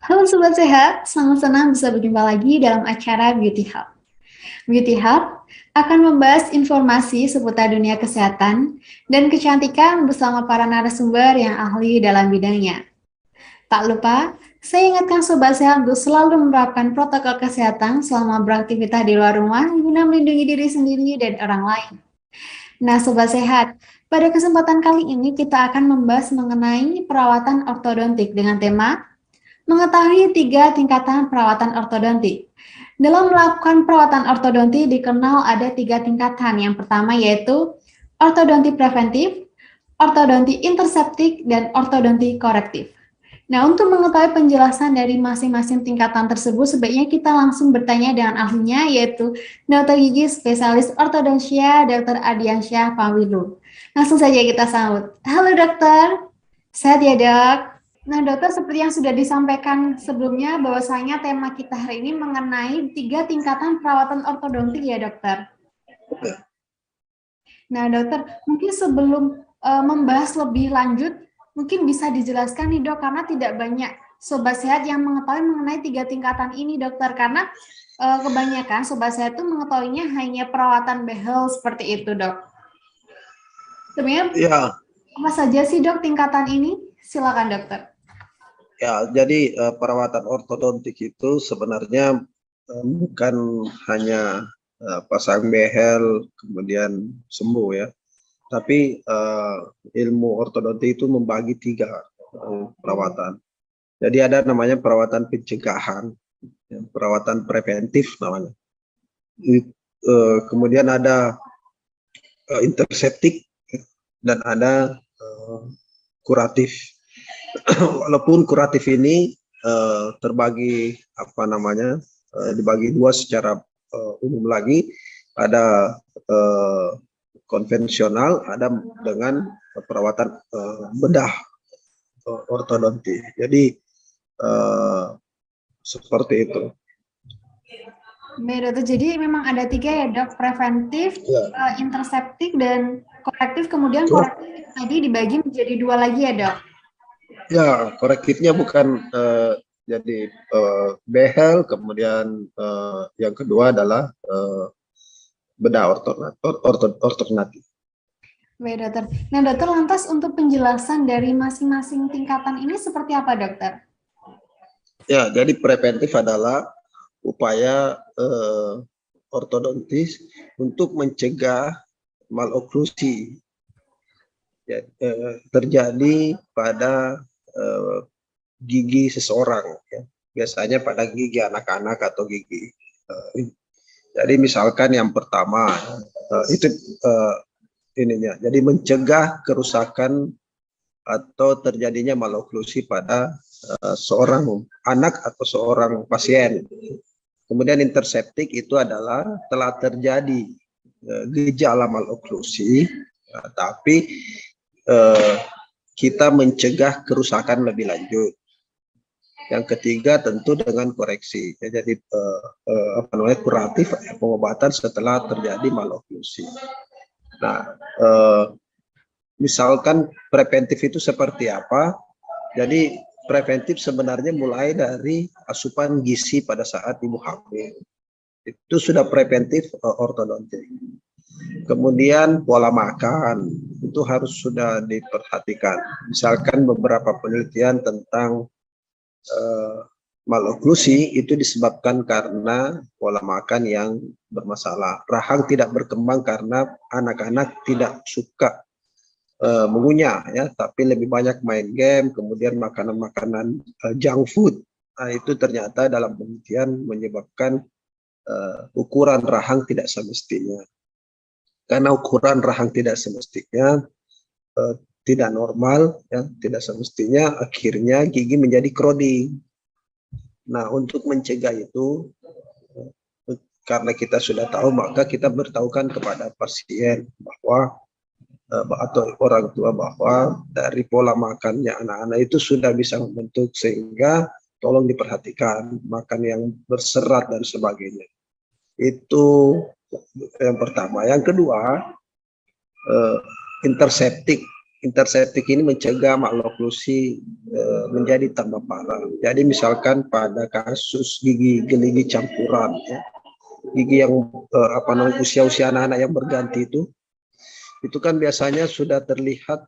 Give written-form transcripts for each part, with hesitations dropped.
Halo Sobat Sehat, sangat senang bisa berjumpa lagi dalam acara Beauty Hub. Beauty Hub akan membahas informasi seputar dunia kesehatan dan kecantikan bersama para narasumber yang ahli dalam bidangnya. Tak lupa, saya ingatkan Sobat Sehat untuk selalu menerapkan protokol kesehatan selama beraktivitas di luar rumah guna melindungi diri sendiri dan orang lain. Nah, Sobat Sehat, pada kesempatan kali ini kita akan membahas mengenai perawatan ortodontik dengan tema mengetahui 3 tingkatan perawatan ortodontik. Dalam melakukan perawatan ortodonti dikenal ada 3 tingkatan. Yang pertama yaitu ortodonti preventif, ortodonti interseptik, dan ortodonti korektif. Nah, untuk mengetahui penjelasan dari masing-masing tingkatan tersebut, sebaiknya kita langsung bertanya dengan ahlinya, yaitu Dr. Gigi Spesialis Ortodontia, Dr. Adiansyah Pawilu. Langsung saja kita sambut. Halo dokter, sehat ya dok? Nah, dokter, seperti yang sudah disampaikan sebelumnya, bahwasanya tema kita hari ini mengenai 3 tingkatan perawatan ortodontik ya, dokter. Nah, dokter, mungkin sebelum membahas lebih lanjut, mungkin bisa dijelaskan nih dok, karena tidak banyak sobat sehat yang mengetahui mengenai 3 tingkatan ini, dokter. Karena kebanyakan sobat sehat itu mengetahuinya hanya perawatan behel seperti itu, dok. Sebenarnya Ya, apa saja sih dok tingkatan ini? Silakan dokter. ya. Jadi perawatan ortodontik itu sebenarnya bukan hanya pasang behel kemudian sembuh ya, tapi ilmu ortodontik itu membagi 3 perawatan. Jadi ada namanya perawatan pencegahan, perawatan preventif namanya. Kemudian ada interseptik dan ada kuratif. Walaupun kuratif ini terbagi dibagi 2 secara umum lagi, ada konvensional, ada dengan perawatan bedah ortodonti. Jadi seperti itu. Baik, dokter. Jadi memang ada 3 ya dok, preventif, Ya. interseptik, dan korektif. Kemudian korektif tadi dibagi menjadi 2 lagi ya dok? Ya, korektifnya bukan jadi behel, kemudian yang kedua adalah bedah ortodontik. Baik dokter. Nah dokter, lantas untuk penjelasan dari masing-masing tingkatan ini seperti apa dokter? Ya, jadi preventif adalah upaya ortodontis untuk mencegah maloklusi ya, terjadi pada gigi seseorang ya. Biasanya pada gigi anak-anak atau gigi jadi misalkan yang pertama itu ininya, jadi mencegah kerusakan atau terjadinya maloklusi pada seorang anak atau seorang pasien. Kemudian interseptik itu adalah telah terjadi gejala maloklusi, tapi kita mencegah kerusakan lebih lanjut. Yang ketiga tentu dengan koreksi, ya, jadi kuratif, pengobatan setelah terjadi maloklusi. Nah, misalkan preventif itu seperti apa? Jadi preventif sebenarnya mulai dari asupan gizi pada saat ibu hamil. Itu sudah preventif ortodontik. Kemudian pola makan itu harus sudah diperhatikan. Misalkan beberapa penelitian tentang maloklusi itu disebabkan karena pola makan yang bermasalah. Rahang tidak berkembang karena anak-anak tidak suka mengunyah ya, tapi lebih banyak main game, kemudian makanan-makanan junk food. Nah, itu ternyata dalam penelitian menyebabkan ukuran rahang tidak semestinya. Karena ukuran rahang tidak semestinya tidak normal ya, tidak semestinya, akhirnya gigi menjadi crowding. Nah, untuk mencegah itu, karena kita sudah tahu, maka kita beritahukan kepada pasien bahwa atau orang tua bahwa dari pola makannya anak-anak itu sudah bisa membentuk, sehingga tolong diperhatikan makan yang berserat dan sebagainya. Itu yang pertama. Yang kedua, interseptik. interseptik ini mencegah maloklusi menjadi tambah parah. Jadi misalkan pada kasus gigi geligi campuran, ya, gigi yang usia-usia anak-anak yang berganti itu kan biasanya sudah terlihat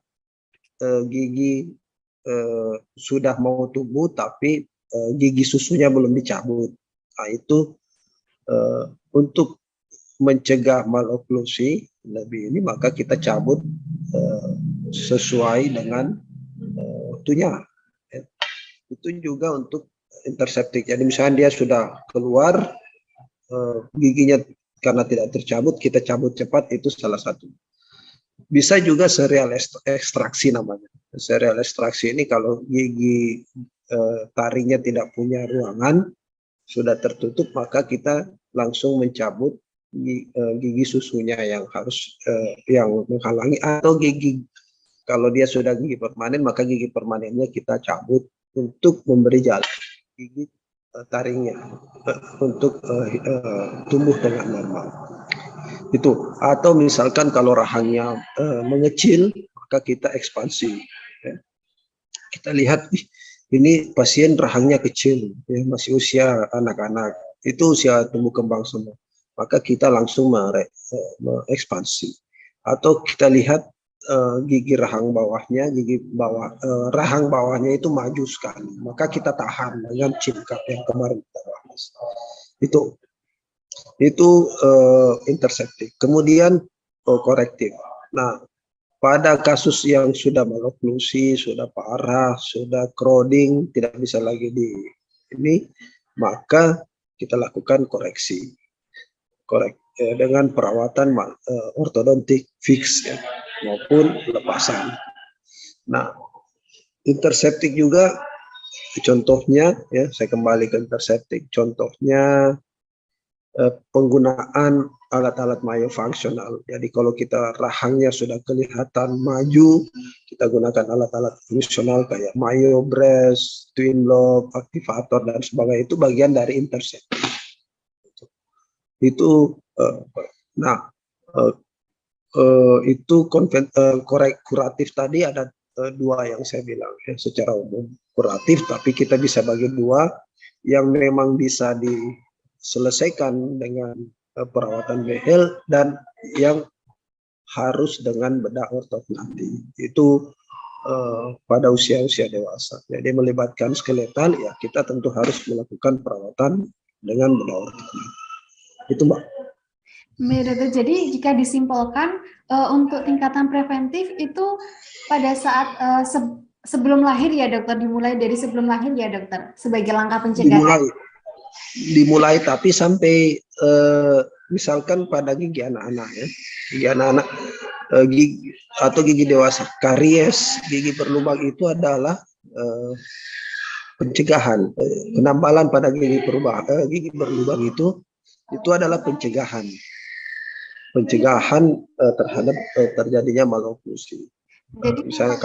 gigi sudah mau tumbuh tapi gigi susunya belum dicabut. Nah, itu untuk mencegah maloklusi lebih ini maka kita cabut sesuai dengan waktunya. Itu juga untuk interseptik. Jadi misalnya dia sudah keluar giginya karena tidak tercabut, kita cabut cepat, itu salah satu. Bisa juga serial ekstraksi namanya. Serial ekstraksi ini kalau gigi taringnya tidak punya ruangan, sudah tertutup, maka kita langsung mencabut gigi susunya yang harus yang menghalangi, atau gigi kalau dia sudah gigi permanen maka gigi permanennya kita cabut untuk memberi jalan gigi taringnya untuk tumbuh dengan normal. Itu, atau misalkan kalau rahangnya mengecil maka kita ekspansi, ya. Kita lihat ini pasien rahangnya kecil, ya, masih usia anak-anak, itu usia tumbuh kembang semua, maka kita langsung mengekspansi. Atau kita lihat gigi rahang bawahnya, rahang bawahnya itu maju sekali, maka kita tahan dengan cingkap yang kemarin kita bahas. Itu interseptik. Kemudian korektif. Nah, pada kasus yang sudah maloklusi, sudah parah, sudah crowding, tidak bisa lagi maka kita lakukan koreksi. Dengan perawatan ortodontik fix, ya, maupun lepasan. Nah, interseptik juga contohnya, ya, saya kembali ke interseptik. Contohnya penggunaan alat-alat myofungsional. Jadi kalau kita rahangnya sudah kelihatan maju, kita gunakan alat-alat fungsional kayak myo brace, twin lobe, aktivator dan sebagainya. Itu bagian dari interseptik. Itu itu kuratif tadi ada dua yang saya bilang, ya, secara umum kuratif, tapi kita bisa bagi dua yang memang bisa diselesaikan dengan perawatan behel dan yang harus dengan bedah ortot nanti. Itu pada usia-usia dewasa. Jadi melibatkan skeletal, ya kita tentu harus melakukan perawatan dengan bedah ortot. Itu, Mbak. Dokter, jadi jika disimpulkan untuk tingkatan preventif itu pada saat sebelum lahir, ya dokter, dimulai dari sebelum lahir, ya dokter, sebagai langkah pencegahan. Dimulai tapi sampai misalkan pada gigi anak-anak, ya, gigi anak-anak atau gigi dewasa, karies gigi berlubang itu adalah pencegahan. Penambalan pada gigi berlubang itu adalah pencegahan terhadap terjadinya maloklusi. Misalnya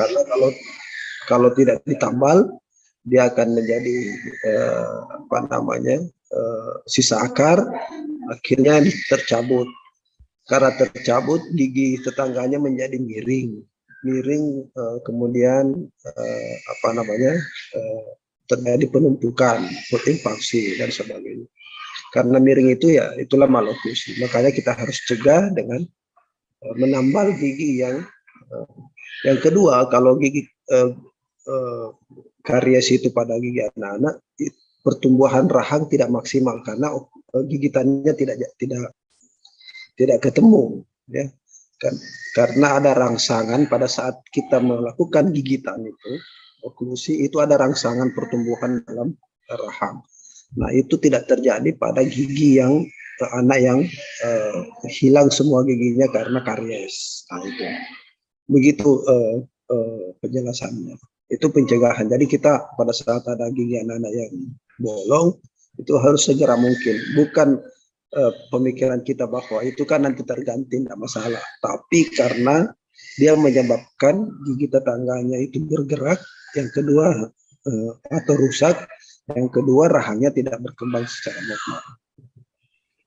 kalau tidak ditambal, dia akan menjadi sisa akar, akhirnya tercabut. Karena tercabut, gigi tetangganya menjadi miring, kemudian terjadi penumpukan, infeksi dan sebagainya. Karena miring itu, ya itulah maloklusi. Makanya kita harus cegah dengan menambal gigi yang kedua. Kalau gigi karies itu pada gigi anak-anak, pertumbuhan rahang tidak maksimal karena gigitannya tidak ketemu, ya. Karena ada rangsangan pada saat kita melakukan gigitan itu, oklusi itu ada rangsangan pertumbuhan dalam rahang. Nah, itu tidak terjadi pada gigi yang anak yang hilang semua giginya karena karies. Nah, itu begitu penjelasannya. Itu pencegahan. Jadi kita pada saat ada gigi anak-anak yang bolong, itu harus segera mungkin. Bukan pemikiran kita bahwa itu kan nanti terganti, tidak masalah. Tapi karena dia menyebabkan gigi tetangganya itu bergerak, yang kedua atau rusak, yang kedua rahangnya tidak berkembang secara normal.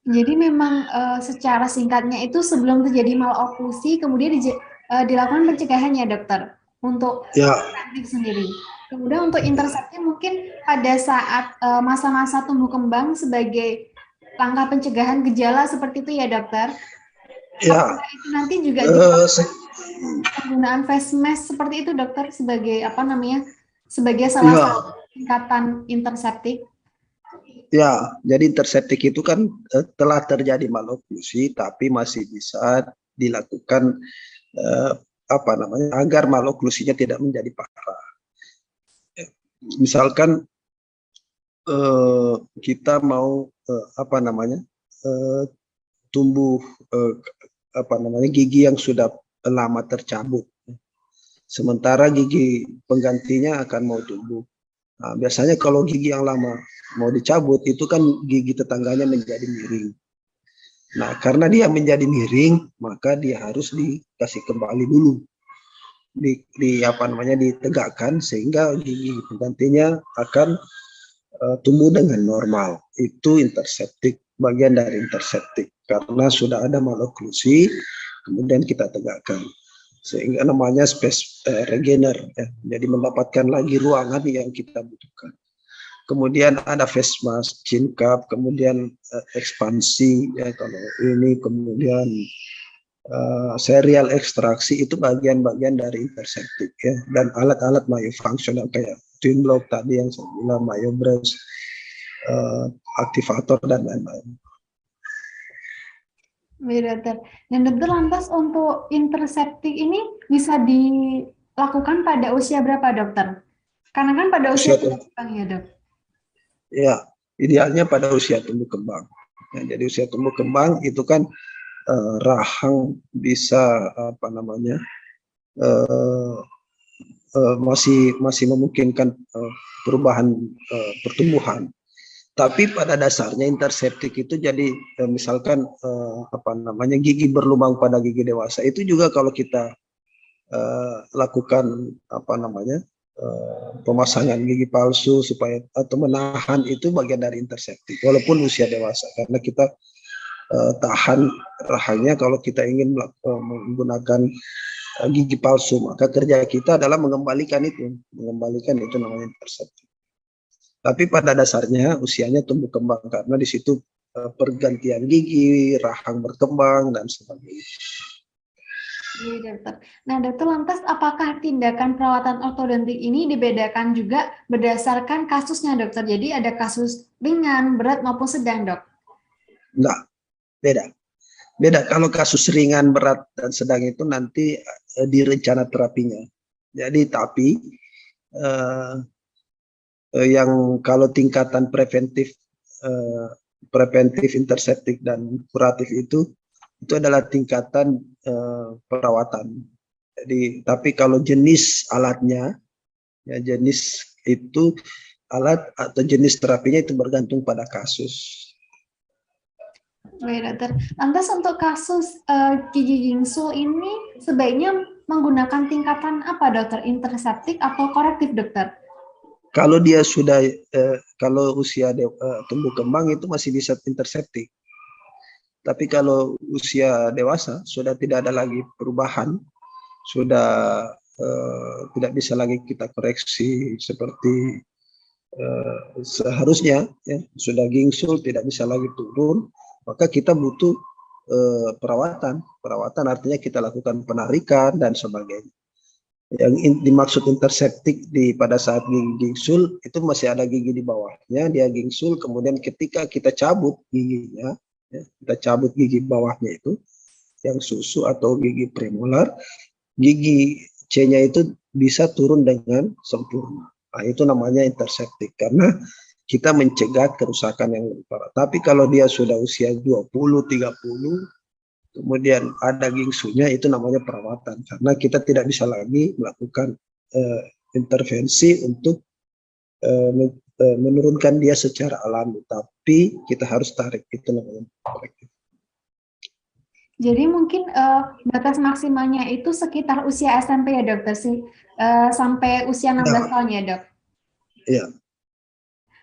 Jadi memang secara singkatnya itu sebelum terjadi maloklusi, kemudian dilakukan pencegahan ya dokter untuk Ya, preventif sendiri. Kemudian untuk intersepsi mungkin pada saat masa-masa tumbuh kembang sebagai langkah pencegahan gejala seperti itu ya dokter. ya. Apakah itu nanti juga Eh, se- penggunaan face mask seperti itu dokter sebagai apa namanya sebagai salah ya, satu tingkatan interseptik? ya. Jadi interseptik itu kan telah terjadi maloklusi, tapi masih bisa dilakukan eh, apa namanya agar maloklusinya tidak menjadi parah. Misalkan kita mau apa namanya tumbuh eh, apa namanya gigi yang sudah lama tercabut, sementara gigi penggantinya akan mau tumbuh. Nah, biasanya kalau gigi yang lama mau dicabut itu kan gigi tetangganya menjadi miring. Nah, karena dia menjadi miring, maka dia harus dikasih kembali dulu, di apa namanya ditegakkan sehingga gigi penggantinya akan tumbuh dengan normal. Itu interseptik, bagian dari interseptik karena sudah ada maloklusi, kemudian kita tegakkan sehingga namanya space regener, ya. Jadi mendapatkan lagi ruangan yang kita butuhkan. Kemudian ada face mask, chin cup, kemudian ekspansi, ya kalau ini, kemudian serial ekstraksi itu bagian-bagian dari interseptik, ya. Dan alat-alat myofunctional kayak twin block tadi yang saya bilang, myobrush, aktivator dan lain-lain. Baik, dokter. Dan dokter lantas untuk interseptik ini bisa dilakukan pada usia berapa dokter? Karena kan pada usia Usia tumbuh kembang ya dok. Ya, idealnya pada usia tumbuh kembang. Ya, jadi usia tumbuh kembang itu kan rahang bisa apa namanya uh, masih memungkinkan perubahan pertumbuhan. Tapi pada dasarnya interseptik itu jadi misalkan apa namanya gigi berlubang pada gigi dewasa itu juga kalau kita lakukan apa namanya pemasangan gigi palsu supaya atau menahan, itu bagian dari interseptik walaupun usia dewasa karena kita tahan rahangnya. Kalau kita ingin menggunakan gigi palsu, maka kerja kita adalah mengembalikan itu namanya interseptik. Tapi pada dasarnya usianya tumbuh kembang karena di situ pergantian gigi, rahang berkembang dan sebagainya. Iya, dokter. Nah, dokter lantas apakah tindakan perawatan ortodontik ini dibedakan juga berdasarkan kasusnya, dokter? Jadi ada kasus ringan, berat maupun sedang, dok? Enggak, beda. Beda kalau kasus ringan, berat dan sedang itu nanti di rencana terapinya. Jadi tapi yang kalau tingkatan preventif, interseptik dan kuratif itu adalah tingkatan perawatan. Jadi tapi kalau jenis alatnya, ya jenis itu alat atau jenis terapinya itu bergantung pada kasus. Baik, dokter. Lantas untuk kasus gigi gingsul ini sebaiknya menggunakan tingkatan apa, dokter? Interseptik atau korektif, dokter? Kalau dia sudah kalau usia tumbuh kembang itu masih bisa interseptik. Tapi kalau usia dewasa sudah tidak ada lagi perubahan, sudah tidak bisa lagi kita koreksi seperti seharusnya, ya, sudah gingsul tidak bisa lagi turun, maka kita butuh perawatan. Perawatan artinya kita lakukan penarikan dan sebagainya. Yang dimaksud interseptik pada saat gigi gingsul itu masih ada gigi di bawahnya, dia gingsul, kemudian ketika kita cabut giginya, ya, kita cabut gigi bawahnya itu yang susu atau gigi premolar, gigi C-nya itu bisa turun dengan sempurna. Nah, itu namanya interseptik karena kita mencegah kerusakan yang lebih parah. Tapi kalau dia sudah usia 20, 30, kemudian ada gingsunya, itu namanya perawatan karena kita tidak bisa lagi melakukan intervensi untuk menurunkan dia secara alami, tapi kita harus tarik, itu namanya korektif. Jadi mungkin batas maksimalnya itu sekitar usia SMP ya, dokter sih, sampai usia 16 tahun ya, dok? Iya.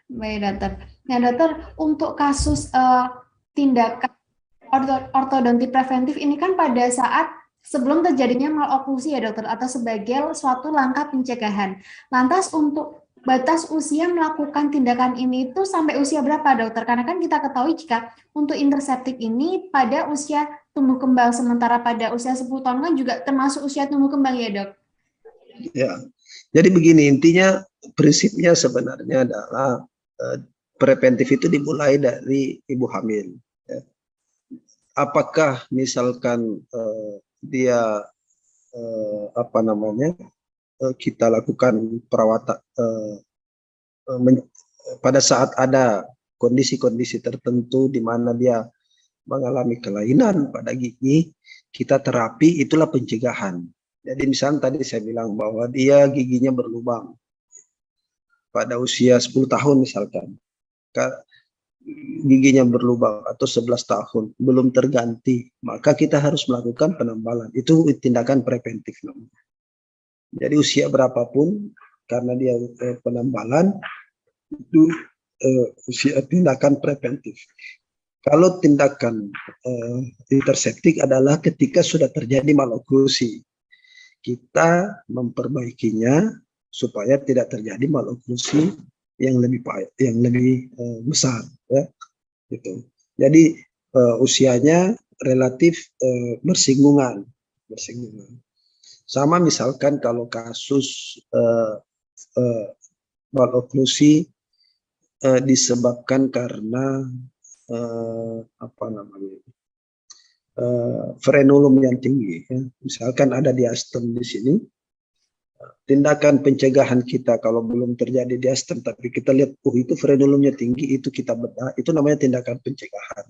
Baik, dokter. Nah, dokter, untuk kasus tindakan ortodonti preventif ini kan pada saat sebelum terjadinya maloklusi ya dokter, atau sebagai suatu langkah pencegahan. Lantas untuk batas usia melakukan tindakan ini itu sampai usia berapa dokter? Karena kan kita ketahui jika untuk interseptik ini pada usia tumbuh kembang, sementara pada usia 10 tahun kan juga termasuk usia tumbuh kembang ya dok? Ya, jadi begini, intinya prinsipnya sebenarnya adalah preventif itu dimulai dari ibu hamil. Ya. Apakah misalkan dia apa namanya kita lakukan perawatan pada saat ada kondisi-kondisi tertentu di mana dia mengalami kelainan pada gigi, kita terapi, itulah pencegahan. Jadi misalnya tadi saya bilang bahwa dia giginya berlubang pada usia 10 tahun misalkan, giginya berlubang atau 11 tahun belum terganti, maka kita harus melakukan penambalan. Itu tindakan preventif namanya. Jadi usia berapapun, karena dia penambalan, itu usia tindakan preventif. Kalau tindakan interseptik adalah ketika sudah terjadi maloklusi, kita memperbaikinya supaya tidak terjadi maloklusi yang lebih besar, ya, gitu. Jadi usianya relatif bersinggungan. Sama misalkan kalau kasus maloklusi disebabkan karena apa namanya frenulum yang tinggi, ya. Misalkan ada diastem di sini, tindakan pencegahan kita kalau belum terjadi diastem tapi kita lihat itu frenulumnya tinggi, itu kita bedah, itu namanya tindakan pencegahan.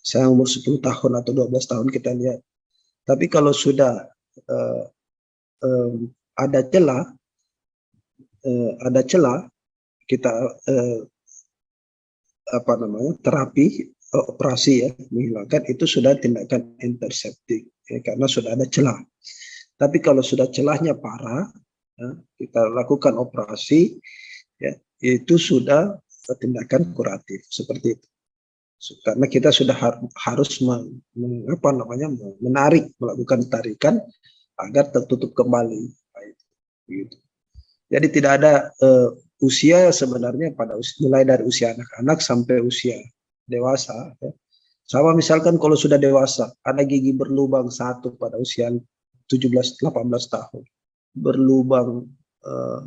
Saya umur 10 tahun atau 12 tahun kita lihat. Tapi kalau sudah ada celah kita apa namanya terapi operasi, ya, menghilangkan, itu sudah tindakan interseptik, ya, karena sudah ada celah. Tapi kalau sudah celahnya parah, ya, kita lakukan operasi, ya, itu sudah tindakan kuratif seperti itu. Karena kita sudah harus menarik, melakukan tarikan agar tertutup kembali. Gitu. Jadi tidak ada usia sebenarnya mulai dari usia anak-anak sampai usia dewasa. Ya. Sama misalkan kalau sudah dewasa, ada gigi berlubang satu pada usia 17-18 tahun. Berlubang,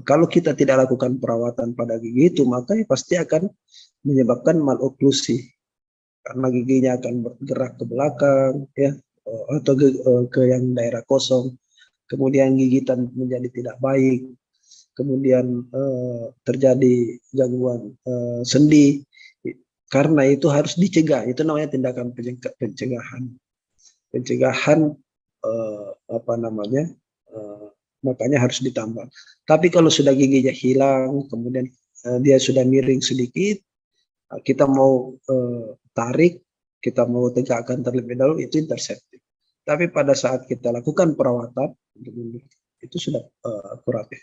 kalau kita tidak lakukan perawatan pada gigi itu, maka pasti akan menyebabkan maloklusi. Karena giginya akan bergerak ke belakang, ya, atau ke yang daerah kosong. Kemudian gigitan menjadi tidak baik. Kemudian terjadi gangguan sendi. Karena itu harus dicegah. Itu namanya tindakan pencegahan. Apa namanya? Makanya harus ditambah. Tapi kalau sudah giginya hilang, kemudian dia sudah miring sedikit, kita mau tarik, kita mau tegakkan terlebih dahulu, itu interseptik. Tapi pada saat kita lakukan perawatan, itu sudah kuratif.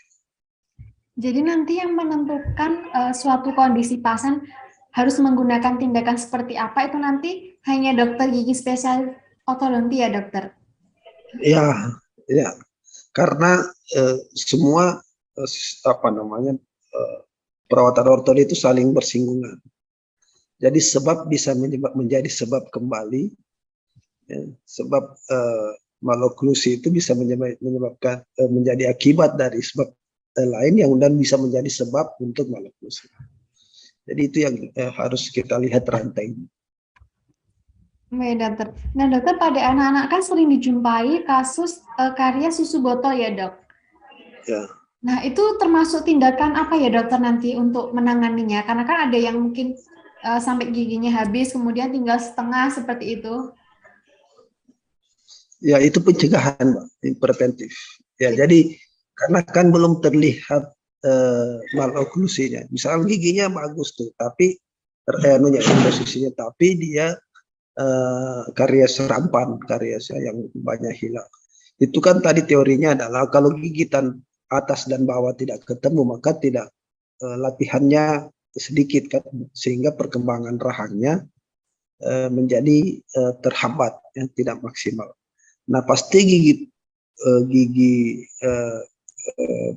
Jadi nanti yang menentukan suatu kondisi pasien harus menggunakan tindakan seperti apa itu nanti hanya dokter gigi spesialis ortodonti ya dokter? Ya, ya, karena semua apa namanya perawatan ortodonti itu saling bersinggungan. Jadi sebab bisa menjadi sebab kembali, ya, sebab maloklusi itu bisa menyebabkan menjadi akibat dari sebab lain yang dan bisa menjadi sebab untuk maloklusi. Jadi itu yang harus kita lihat rantainya. Baik dokter. Nah dokter, pada anak-anak kan sering dijumpai kasus karies susu botol ya dok? Ya. Nah itu termasuk tindakan apa ya dokter nanti untuk menanganinya? Karena kan ada yang mungkin sampai giginya habis kemudian tinggal setengah seperti itu. Ya itu pencegahan, Mbak, preventif. Ya jadi karena kan belum terlihat maloklusinya. Misalnya giginya bagus tuh, tapi posisinya, tapi dia karies rampan, kariesnya yang banyak hilang. Itu kan tadi teorinya adalah kalau gigitan atas dan bawah tidak ketemu, maka tidak latihannya sedikit kan, sehingga perkembangan rahangnya menjadi terhambat, yang tidak maksimal. Nah, pasti gigi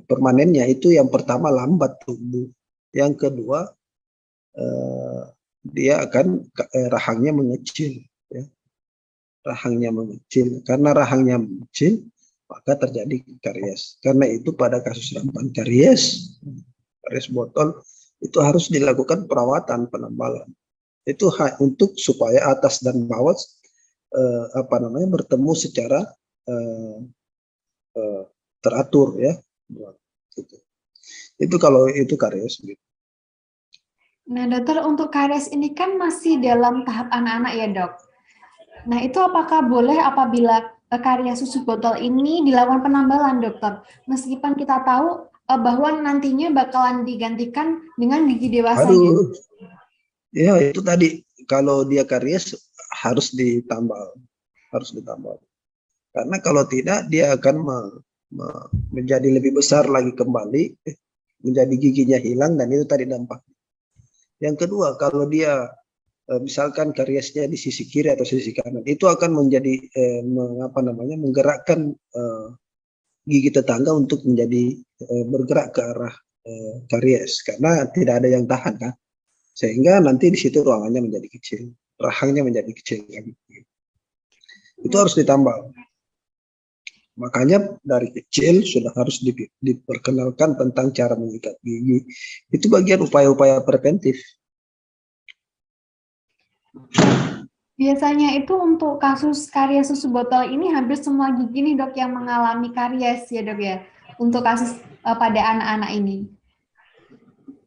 permanennya itu yang pertama lambat tumbuh, yang kedua dia akan rahangnya mengecil, ya. Rahangnya mengecil. Karena rahangnya mengecil, maka terjadi karies. Karena itu pada kasus rampan karies botol, itu harus dilakukan perawatan penambalan. Itu untuk supaya atas dan bawah bertemu secara teratur, ya. Itu kalau itu karies. Nah, dokter, untuk karies ini kan masih dalam tahap anak-anak ya, dok. Nah, itu apakah boleh apabila karies susu botol ini dilakukan penambalan, dokter? Meskipun kita tahu bahwa nantinya bakalan digantikan dengan gigi dewasanya. Aduh, ya itu tadi, kalau dia karies harus ditambal, karena kalau tidak dia akan menjadi lebih besar lagi kembali, menjadi giginya hilang, dan itu tadi dampak. Yang kedua, kalau dia misalkan kariesnya di sisi kiri atau sisi kanan, itu akan menjadi menggerakkan gigi tetangga untuk menjadi bergerak ke arah karies, karena tidak ada yang tahan, kan, sehingga nanti di situ ruangannya menjadi kecil, rahangnya menjadi kecil, kan. Itu harus ditambal. Makanya dari kecil sudah harus diperkenalkan tentang cara menyikat gigi. Itu bagian upaya-upaya preventif. Biasanya itu untuk kasus karies susu botol ini hampir semua gigi nih, dok, yang mengalami karies ya, dok, ya, untuk kasus pada anak-anak ini.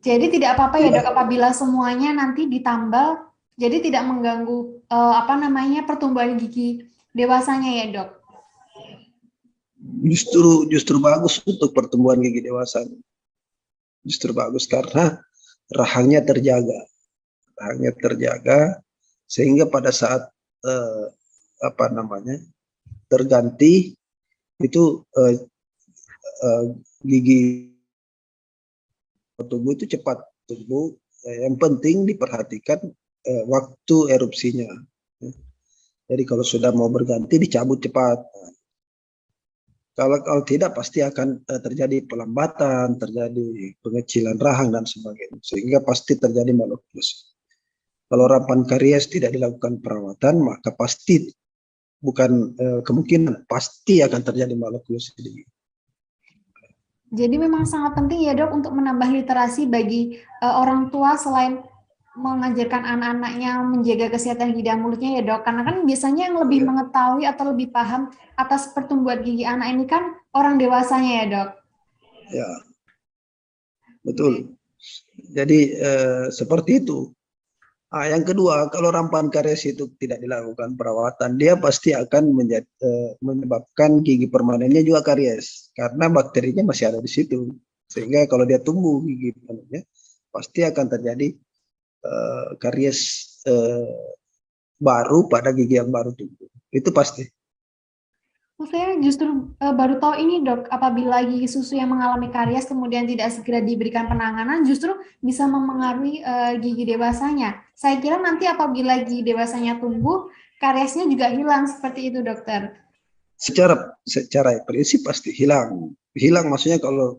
Jadi tidak apa-apa ya, dok, apabila semuanya nanti ditambal, jadi tidak mengganggu pertumbuhan gigi dewasanya ya, dok. Justru bagus untuk pertumbuhan gigi dewasa. Justru bagus karena rahangnya terjaga. Sehingga pada saat terganti itu gigi tumbuh itu cepat tumbuh. Yang penting diperhatikan waktu erupsinya. Jadi kalau sudah mau berganti dicabut cepat. Kalau tidak pasti akan terjadi pelambatan, terjadi pengecilan rahang dan sebagainya, sehingga pasti terjadi maloklusi. Kalau rampan karies tidak dilakukan perawatan, maka pasti kemungkinan pasti akan terjadi maloklusi. Jadi memang sangat penting ya, dok, untuk menambah literasi bagi orang tua selain mengajarkan anak-anaknya menjaga kesehatan gigi dan mulutnya ya, dok. Karena kan biasanya yang lebih mengetahui atau lebih paham atas pertumbuhan gigi anak ini kan orang dewasanya ya, dok. Ya, betul. Jadi seperti itu. Yang kedua, kalau rampan karies itu tidak dilakukan perawatan, dia pasti akan menyebabkan gigi permanennya juga karies, karena bakterinya masih ada di situ. Sehingga kalau dia tumbuh gigi permanennya, pasti akan terjadi karies baru pada gigi yang baru tumbuh. Itu pasti. Saya justru baru tahu ini, dok, apabila gigi susu yang mengalami karies kemudian tidak segera diberikan penanganan justru bisa mempengaruhi gigi dewasanya. Saya kira nanti apabila gigi dewasanya tumbuh, kariesnya juga hilang, seperti itu, dokter. Secara prinsip pasti hilang. Hilang maksudnya kalau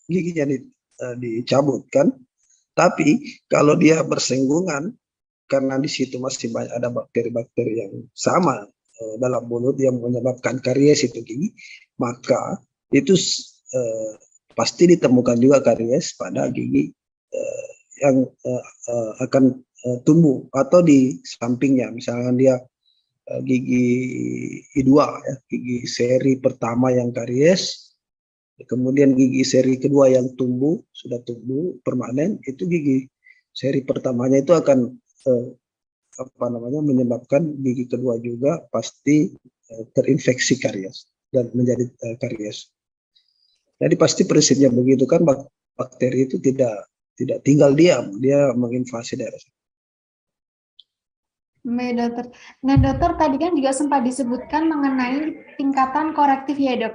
giginya dicabut, kan. Tapi kalau dia bersinggungan, karena di situ masih banyak ada bakteri-bakteri yang sama dalam mulut yang menyebabkan karies itu gigi, maka itu pasti ditemukan juga karies pada gigi yang akan tumbuh atau di sampingnya. Misalnya dia gigi I2, ya, gigi seri pertama yang karies, kemudian gigi seri kedua yang sudah tumbuh permanen, itu gigi seri pertamanya itu akan menyebabkan gigi kedua juga pasti terinfeksi karies dan menjadi karies. Jadi pasti prinsipnya begitu, kan, bakteri itu tidak tinggal diam, dia menginvasi daerah. Baik, dokter. Nah, dokter, tadi kan juga sempat disebutkan mengenai tingkatan korektif ya, dok,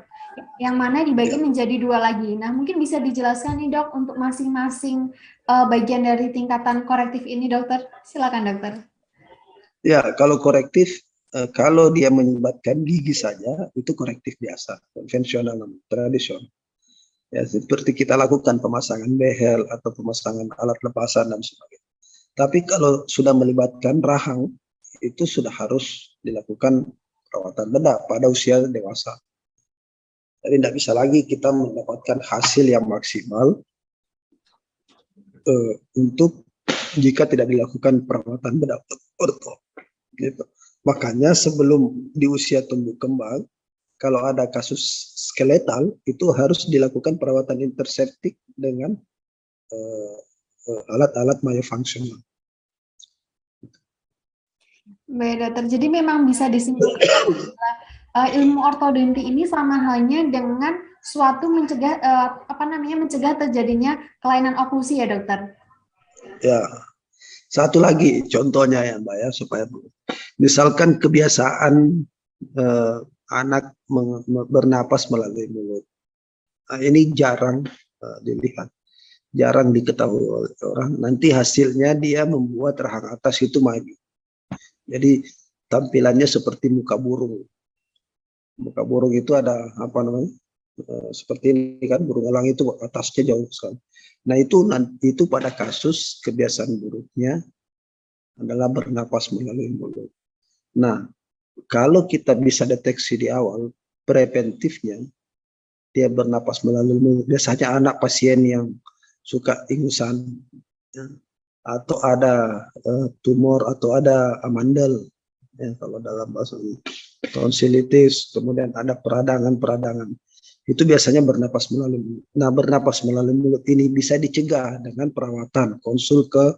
yang mana dibagi menjadi 2 lagi. Nah, mungkin bisa dijelaskan nih, dok, untuk masing-masing bagian dari tingkatan korektif ini, dokter. Silakan, dokter. Ya, kalau korektif kalau dia menyumbatkan gigi saja, itu korektif biasa, konvensional, tradisional. Ya, seperti kita lakukan pemasangan behel atau pemasangan alat lepasan dan sebagainya. Tapi kalau sudah melibatkan rahang, itu sudah harus dilakukan perawatan bedah pada usia dewasa. Jadi tidak bisa lagi kita mendapatkan hasil yang maksimal untuk jika tidak dilakukan perawatan bedah orto. Gitu. Makanya sebelum di usia tumbuh kembang, kalau ada kasus skeletal, itu harus dilakukan perawatan interseptik dengan alat-alat myofungsional. Baik dokter, jadi memang bisa disimpulkan ilmu ortodonti ini sama halnya dengan suatu mencegah mencegah terjadinya kelainan oklusi ya dokter. Ya, satu lagi contohnya ya Mbak ya, supaya misalkan kebiasaan anak bernapas melalui mulut. Nah, ini jarang dilihat, jarang diketahui oleh orang. Nanti hasilnya dia membuat rahang atas itu maju. Jadi tampilannya seperti muka burung. Muka burung itu ada apa namanya? Seperti ini kan, burung elang itu atasnya jauh sekali. Nah itu pada kasus kebiasaan buruknya adalah bernapas melalui mulut. Nah, kalau kita bisa deteksi di awal, preventifnya dia bernapas melalui mulut. Biasanya anak pasien yang suka ingusan, ya, atau ada tumor atau ada amandel, ya, kalau dalam bahasa tonsilitis, kemudian ada peradangan-peradangan. Itu biasanya bernapas melalui mulut. Nah, bernapas melalui mulut ini bisa dicegah dengan perawatan, konsul ke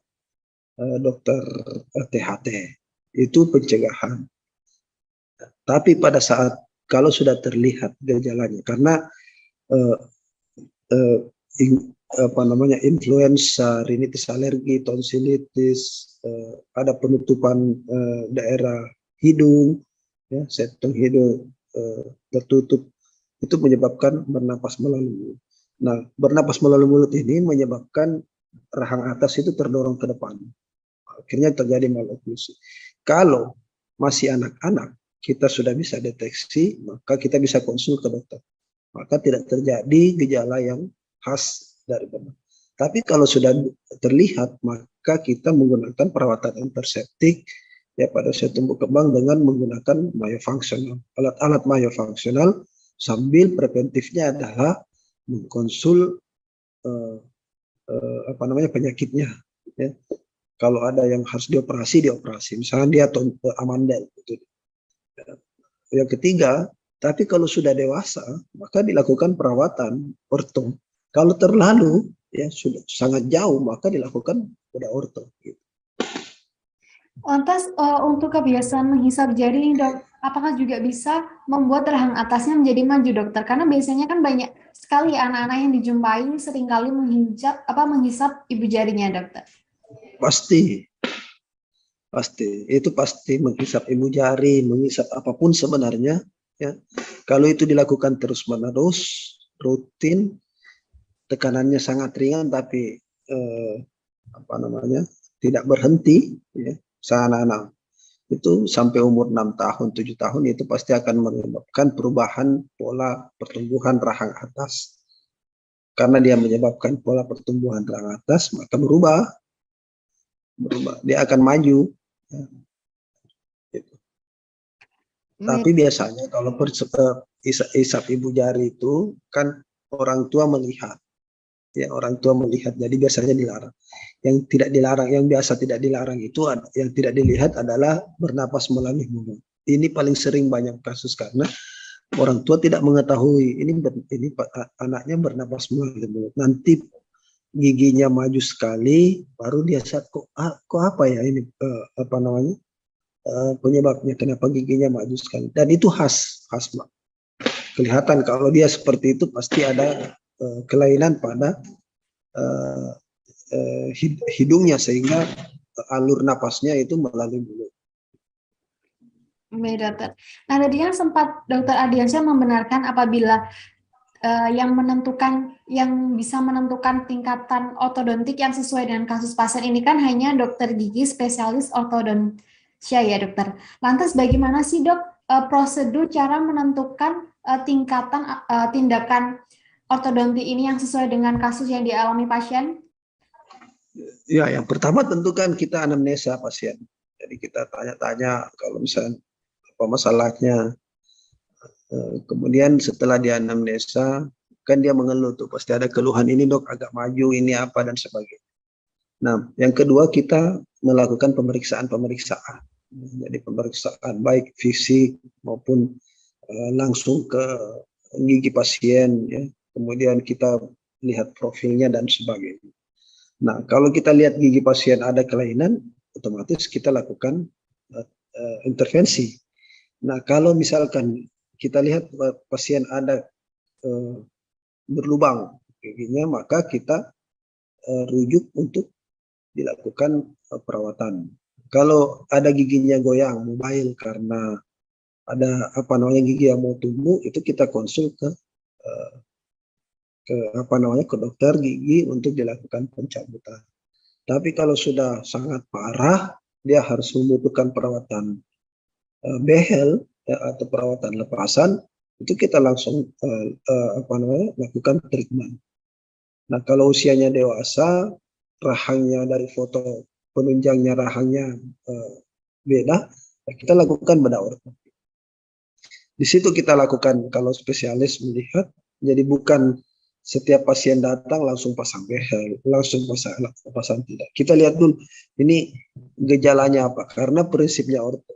dokter THT. Itu pencegahan. Tapi pada saat kalau sudah terlihat gejalanya, karena influenza, rinitis alergi, tonsilitis, ada penutupan daerah hidung, ya, septum hidung tertutup, itu menyebabkan bernapas melalui mulut. Nah, bernapas melalui mulut ini menyebabkan rahang atas itu terdorong ke depan. Akhirnya terjadi maloklusi. Kalau masih anak-anak, kita sudah bisa deteksi, maka kita bisa konsul ke dokter. Maka tidak terjadi gejala yang khas dari benak. Tapi kalau sudah terlihat, maka kita menggunakan perawatan interseptik ya pada usia tumbuh kembang dengan menggunakan myofungsional. Alat-alat myofungsional sambil preventifnya adalah mengkonsul penyakitnya. Ya. Kalau ada yang harus dioperasi, dioperasi. Misalnya dia amandel. Gitu. Yang ketiga, tapi kalau sudah dewasa, maka dilakukan perawatan orto. Kalau terlalu, ya sudah sangat jauh, maka dilakukan bedah orto. Gitu. Lantas untuk kebiasaan menghisap jari ini dok, apakah juga bisa membuat rahang atasnya menjadi maju dokter? Karena biasanya kan banyak sekali anak-anak yang dijumpai seringkali menghisap ibu jarinya dokter. Pasti itu pasti menghisap ibu jari, menghisap apapun sebenarnya. Ya, kalau itu dilakukan terus-menerus, rutin, tekanannya sangat ringan, tapi tidak berhenti, ya. Anak-anak itu sampai umur 6 tahun, 7 tahun itu pasti akan menyebabkan perubahan pola pertumbuhan rahang atas. Karena dia menyebabkan pola pertumbuhan rahang atas, maka berubah. Dia akan maju. Ya. Gitu. Tapi biasanya kalau isap ibu jari itu kan orang tua melihat. Ya, orang tua melihat, jadi biasanya dilarang. Yang tidak dilarang, yang biasa tidak dilarang itu, yang tidak dilihat adalah bernapas melalui mulut. Ini paling sering banyak kasus karena orang tua tidak mengetahui ini anaknya bernapas melalui mulut. Nanti giginya maju sekali, baru dia sadar kok apa ya ini penyebabnya kenapa giginya maju sekali. Dan itu khas Mbak. Kelihatan kalau dia seperti itu pasti ada kelainan pada hidungnya sehingga alur napasnya itu melalui mulut. Baik dokter. Nah tadi kan sempat dokter Adiansyah membenarkan apabila yang bisa menentukan tingkatan ortodontik yang sesuai dengan kasus pasien ini kan hanya dokter gigi spesialis ortodontik Ya dokter. Lantas bagaimana sih dok prosedur cara menentukan tingkatan tindakan ortodonti ini yang sesuai dengan kasus yang dialami pasien? Ya, yang pertama tentu kan kita anamnesa pasien. Jadi kita tanya-tanya kalau misalnya apa masalahnya. Kemudian setelah dia anamnesa, kan dia mengeluh tuh, pasti ada keluhan ini dok, agak maju, ini apa, dan sebagainya. Nah, yang kedua kita melakukan pemeriksaan-pemeriksaan. Jadi pemeriksaan baik fisik maupun langsung ke gigi pasien, ya. Kemudian kita lihat profilnya dan sebagainya. Nah, kalau kita lihat gigi pasien ada kelainan, otomatis kita lakukan intervensi. Nah, kalau misalkan kita lihat pasien ada berlubang giginya, maka kita rujuk untuk dilakukan perawatan. Kalau ada giginya goyang, mobile karena ada apa namanya gigi yang mau tumbuh, itu kita konsul ke dokter gigi untuk dilakukan pencabutan. Tapi kalau sudah sangat parah, dia harus membutuhkan perawatan behel ya, atau perawatan lepasan, itu kita langsung lakukan treatment. Nah, kalau usianya dewasa, rahangnya dari foto penunjangnya rahangnya beda, kita lakukan bedah ortopedi. Di situ kita lakukan kalau spesialis melihat, jadi bukan setiap pasien datang langsung pasang behel, langsung pasang tidak. Kita lihat dulu ini gejalanya apa, karena prinsipnya orto,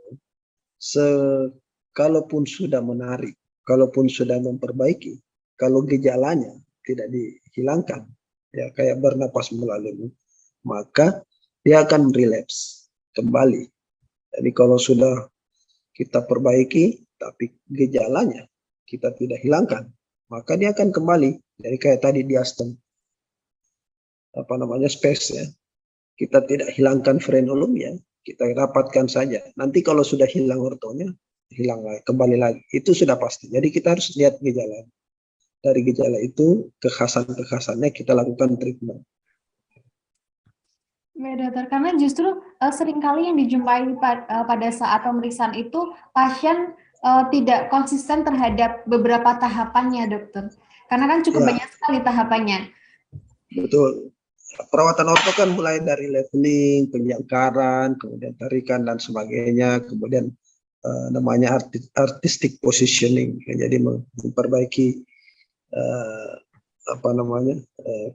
kalaupun sudah menarik, kalaupun sudah memperbaiki, kalau gejalanya tidak dihilangkan, ya kayak bernapas melalui mulut, maka dia akan relapse kembali. Jadi kalau sudah kita perbaiki, tapi gejalanya kita tidak hilangkan, maka dia akan kembali. Jadi kayak tadi diastem, apa namanya space ya, kita tidak hilangkan frenulum ya, kita rapatkan saja. Nanti kalau sudah hilang ortonya, hilang lagi, kembali lagi. Itu sudah pasti. Jadi kita harus lihat gejala. Dari gejala itu, kekhasan-kekhasannya kita lakukan treatment. Baik dokter, karena justru seringkali yang dijumpai pada saat pemeriksaan itu pasien tidak konsisten terhadap beberapa tahapannya dokter. Karena kan cukup banyak sekali tahapannya. Betul. Perawatan orto kan mulai dari leveling, penjangkaran, kemudian tarikan dan sebagainya, kemudian namanya artistic positioning, jadi memperbaiki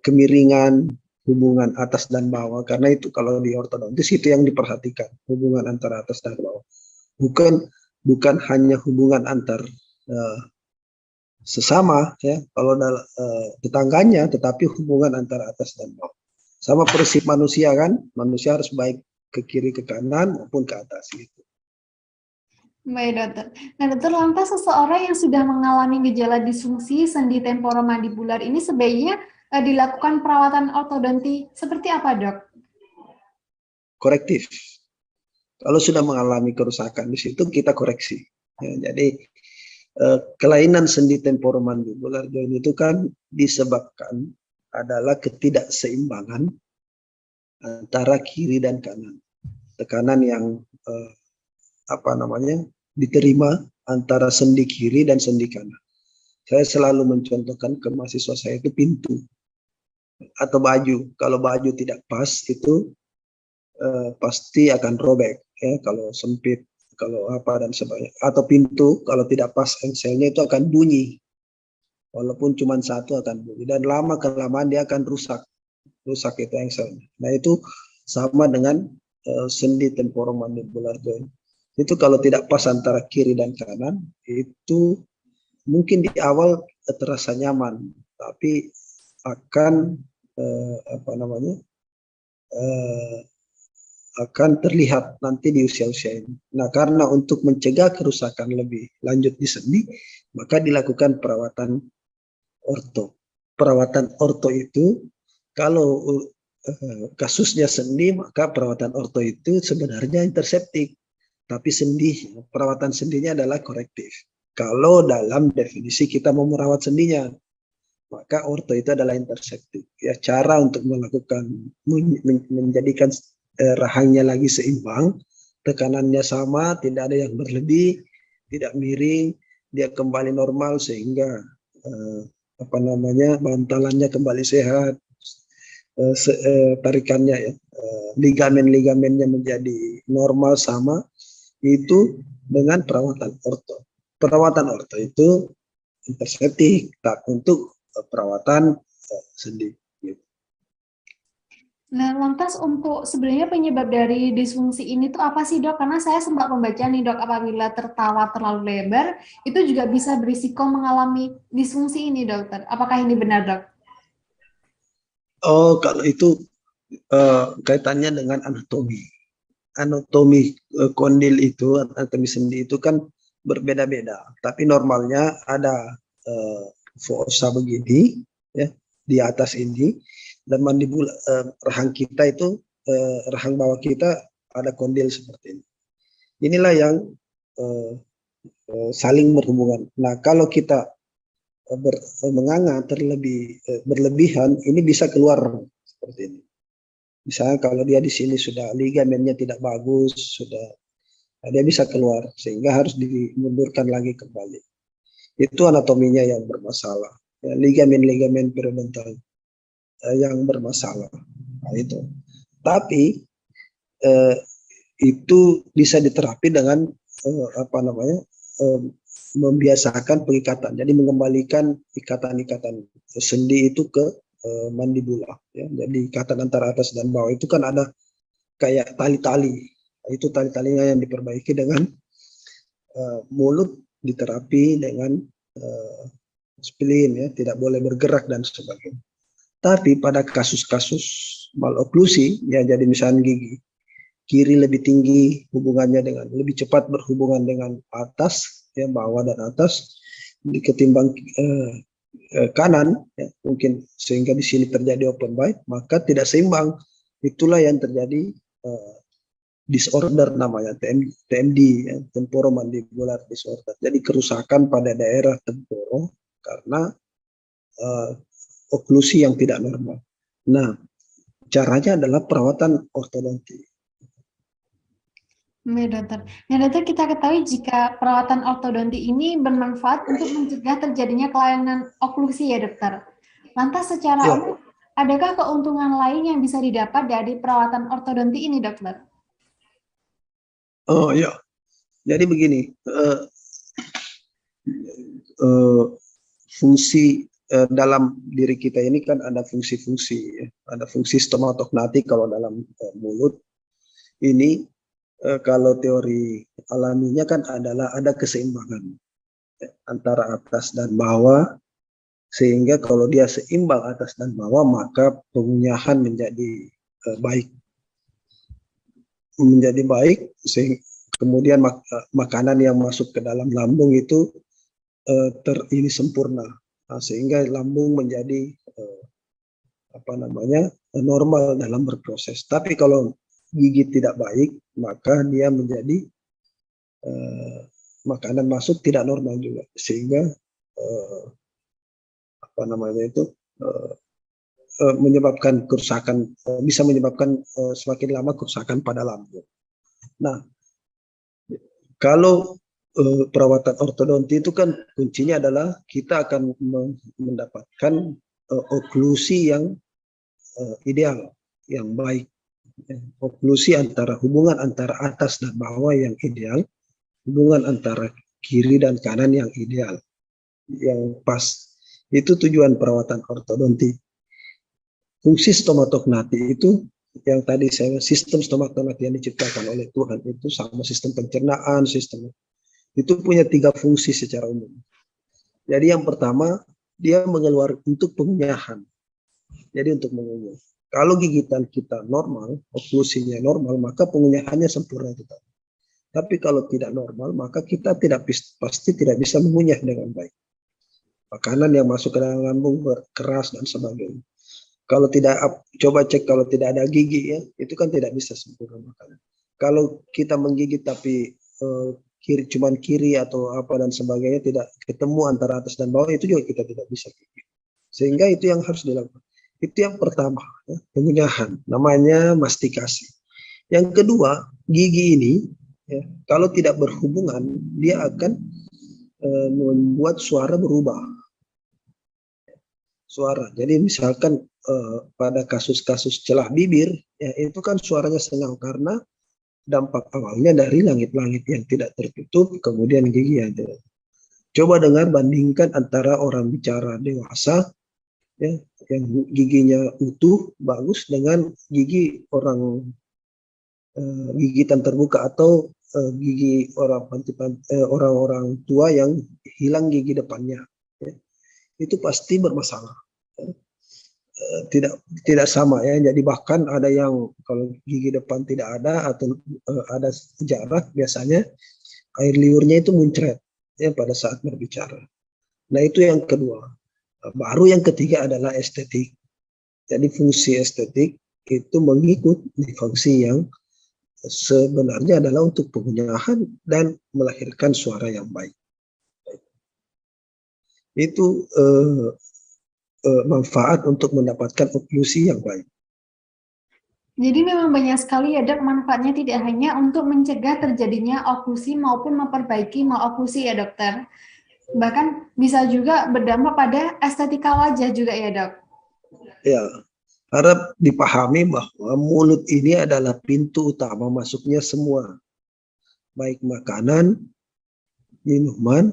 kemiringan hubungan atas dan bawah, karena itu kalau di ortodontis itu yang diperhatikan, hubungan antara atas dan bawah, bukan hanya hubungan antar sesama ya kalau tetangganya, tetapi hubungan antara atas dan bawah. Sama prinsip manusia kan, manusia harus baik ke kiri ke kanan maupun ke atas gitu. Baik dokter. Nah dokter, lantas seseorang yang sudah mengalami gejala disfungsi sendi temporomandibular ini sebaiknya dilakukan perawatan ortodonti seperti apa dok? Korektif. Kalau sudah mengalami kerusakan di situ kita koreksi. Ya, jadi kelainan sendi temporomandibular joint itu kan disebabkan adalah ketidakseimbangan antara kiri dan kanan. Tekanan yang diterima antara sendi kiri dan sendi kanan. Saya selalu mencontohkan ke mahasiswa saya itu pintu atau baju. Kalau baju tidak pas itu pasti akan robek ya, kalau sempit, kalau apa dan sebagainya. Atau pintu kalau tidak pas engselnya itu akan bunyi. Walaupun cuma satu akan bunyi, dan lama kelamaan dia akan rusak itu engselnya. Nah itu sama dengan sendi temporomandibular joint. Itu kalau tidak pas antara kiri dan kanan, itu mungkin di awal terasa nyaman, tapi akan akan terlihat nanti di usia-usia ini. Nah, karena untuk mencegah kerusakan lebih lanjut di sendi, maka dilakukan perawatan orto. Perawatan orto itu kalau kasusnya sendi, maka perawatan orto itu sebenarnya interseptik, tapi sendi, perawatan sendinya adalah korektif. Kalau dalam definisi kita mau merawat sendinya, maka orto itu adalah interseptik. Ya, cara untuk melakukan menjadikan rahangnya lagi seimbang, tekanannya sama, tidak ada yang berlebih, tidak miring, dia kembali normal sehingga bantalannya kembali sehat, tarikannya ya, ligamen-ligamennya menjadi normal sama, itu dengan perawatan orto. Perawatan orto itu intersetik, tak untuk perawatan sendi. Nah, lantas untuk sebenarnya penyebab dari disfungsi ini tuh apa sih, Dok? Karena saya sempat membaca nih, Dok, apabila tertawa terlalu lebar, itu juga bisa berisiko mengalami disfungsi ini, Dokter. Apakah ini benar, Dok? Oh, kalau itu kaitannya dengan anatomi. Anatomi kondil itu, anatomi sendi itu kan berbeda-beda. Tapi normalnya ada fossa begini, ya, di atas ini, dan mandibula, rahang kita itu, rahang bawah kita ada kondil seperti ini. Inilah yang saling berhubungan. Nah, kalau kita menganga berlebihan, ini bisa keluar seperti ini. Misalnya kalau dia di sini sudah ligamennya tidak bagus, dia bisa keluar sehingga harus dimundurkan lagi kembali. Itu anatominya yang bermasalah, ya, ligamen-ligamen periodontal yang bermasalah. Nah, itu. Tapi itu bisa diterapi dengan membiasakan pengikatan. Jadi mengembalikan ikatan-ikatan sendi itu ke mandibula. Ya. Jadi ikatan antara atas dan bawah itu kan ada kayak tali-tali. Itu tali-talinya yang diperbaiki dengan mulut diterapi dengan spleen, ya, tidak boleh bergerak dan sebagainya. Tapi pada kasus-kasus maloklusi, ya, jadi misalnya gigi kiri lebih tinggi hubungannya dengan lebih cepat berhubungan dengan atas, ya, bawah dan atas ketimbang kanan, ya, mungkin sehingga di sini terjadi open bite, maka tidak seimbang. Itulah yang terjadi disorder namanya TMD, ya, temporomandibular disorder. Jadi kerusakan pada daerah temporo karena oklusi yang tidak normal. Nah, caranya adalah perawatan ortodonti. Baik, Dokter. Nah, Dokter, kita ketahui jika perawatan ortodonti ini bermanfaat untuk mencegah terjadinya kelainan oklusi, ya, Dokter. Lantas secara umum, adakah keuntungan lain yang bisa didapat dari perawatan ortodonti ini, Dokter? Oh ya, jadi begini, fungsi dalam diri kita ini kan ada fungsi-fungsi, ya. Ada fungsi stomatognatik kalau dalam mulut. Ini kalau teori alaminya kan adalah ada keseimbangan, ya, antara atas dan bawah, sehingga kalau dia seimbang atas dan bawah maka pengunyahan menjadi baik. Menjadi baik, sehingga kemudian makanan yang masuk ke dalam lambung itu ini sempurna, nah, sehingga lambung menjadi normal dalam berproses. Tapi kalau gigi tidak baik, maka dia menjadi makanan masuk tidak normal juga, sehingga menyebabkan kerusakan, bisa menyebabkan semakin lama kerusakan pada lambung. Nah, kalau perawatan ortodonti itu kan kuncinya adalah kita akan mendapatkan oklusi yang ideal, yang baik, oklusi hubungan antara atas dan bawah yang ideal, hubungan antara kiri dan kanan yang ideal, yang pas. Itu tujuan perawatan ortodonti. Fungsi stomatognati itu yang tadi sistem stomatognati yang diciptakan oleh Tuhan itu sama sistem pencernaan, sistem itu punya 3 fungsi secara umum. Jadi yang pertama, dia mengeluarkan untuk pengunyahan. Jadi untuk mengunyah. Kalau gigitan kita normal, oklusinya normal, maka pengunyahannya sempurna kita. Tapi kalau tidak normal, maka kita pasti tidak bisa mengunyah dengan baik. Makanan yang masuk ke dalam lambung keras dan sebagainya. Kalau tidak, coba cek kalau tidak ada gigi, ya, itu kan tidak bisa sempurna makanan. Kalau kita menggigit tapi cuman kiri atau apa dan sebagainya tidak ketemu antara atas dan bawah, itu juga kita tidak bisa gigit. Sehingga itu yang harus dilakukan. Itu yang pertama, ya, pengunyahan, namanya mastikasi. Yang kedua, gigi ini Ya. Kalau tidak berhubungan, dia akan membuat suara berubah. Suara. Jadi misalkan pada kasus-kasus celah bibir, ya itu kan suaranya sengal karena dampak awalnya dari langit-langit yang tidak tertutup, kemudian gigi yang tidak. Coba dengar bandingkan antara orang bicara dewasa, ya, yang giginya utuh, bagus, dengan gigi orang gigitan terbuka atau gigi orang-orang tua yang hilang gigi depannya. Ya. Itu pasti bermasalah. Tidak sama ya. Jadi bahkan ada yang kalau gigi depan tidak ada atau ada jarak, biasanya air liurnya itu muncrat ya pada saat berbicara. Nah itu yang kedua. Baru yang ketiga adalah estetik. Jadi fungsi estetik itu mengikut di fungsi yang sebenarnya adalah untuk pengunyahan dan melahirkan suara yang baik. Itu manfaat untuk mendapatkan oklusi yang baik. Jadi memang banyak sekali ya dok manfaatnya, tidak hanya untuk mencegah terjadinya oklusi maupun memperbaiki maloklusi ya dokter. Bahkan bisa juga berdampak pada estetika wajah juga ya dok. Ya, harap dipahami bahwa mulut ini adalah pintu utama masuknya semua, baik makanan, minuman,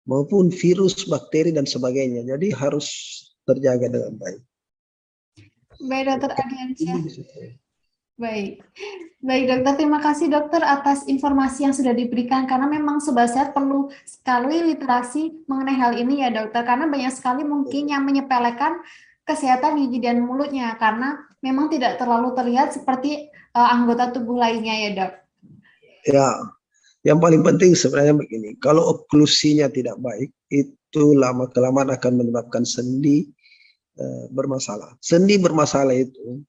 maupun virus, bakteri, dan sebagainya. Jadi harus terjaga dengan baik. Baik dokter Adiansyah. Baik dokter, terima kasih dokter atas informasi yang sudah diberikan, karena memang Sobat Sehat perlu sekali literasi mengenai hal ini ya dokter, karena banyak sekali mungkin yang menyepelekan kesehatan gigi dan mulutnya karena memang tidak terlalu terlihat seperti anggota tubuh lainnya ya dok. Ya, yang paling penting sebenarnya begini, kalau oklusinya tidak baik, itu lama-kelamaan akan menyebabkan sendi bermasalah. Sendi bermasalah itu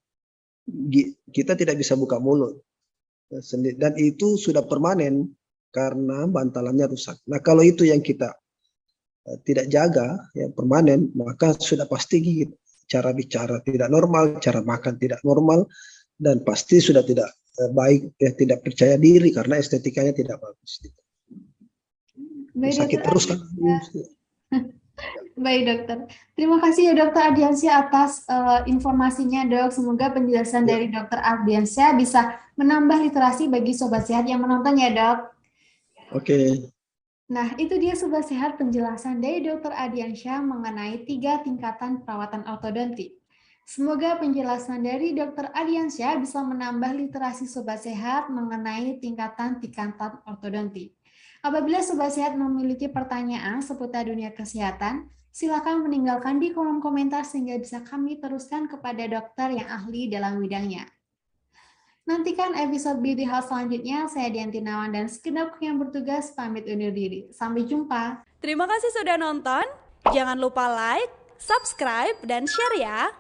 kita tidak bisa buka mulut, dan itu sudah permanen karena bantalannya rusak. Nah kalau itu yang kita tidak jaga, yang permanen, maka sudah pasti gigi, cara bicara tidak normal, cara makan tidak normal, dan pasti sudah tidak baik, ya, tidak percaya diri karena estetikanya tidak bagus. Sakit terus kan. Baik dokter, terima kasih ya dokter Adiansyah atas informasinya dok. Semoga penjelasan dari dokter Adiansyah bisa menambah literasi bagi Sobat Sehat yang menonton ya dok. Oke. Nah itu dia Sobat Sehat penjelasan dari dokter Adiansyah mengenai 3 tingkatan perawatan ortodontik. Semoga penjelasan dari dokter Adiansyah bisa menambah literasi Sobat Sehat mengenai tingkatan-tingkatan ortodontik. Apabila Sobat Sehat memiliki pertanyaan seputar dunia kesehatan, silakan meninggalkan di kolom komentar sehingga bisa kami teruskan kepada dokter yang ahli dalam bidangnya. Nantikan episode Beauty Health selanjutnya. Saya Dianti Nawan dan segenap yang bertugas pamit undur diri. Sampai jumpa. Terima kasih sudah nonton. Jangan lupa like, subscribe, dan share ya.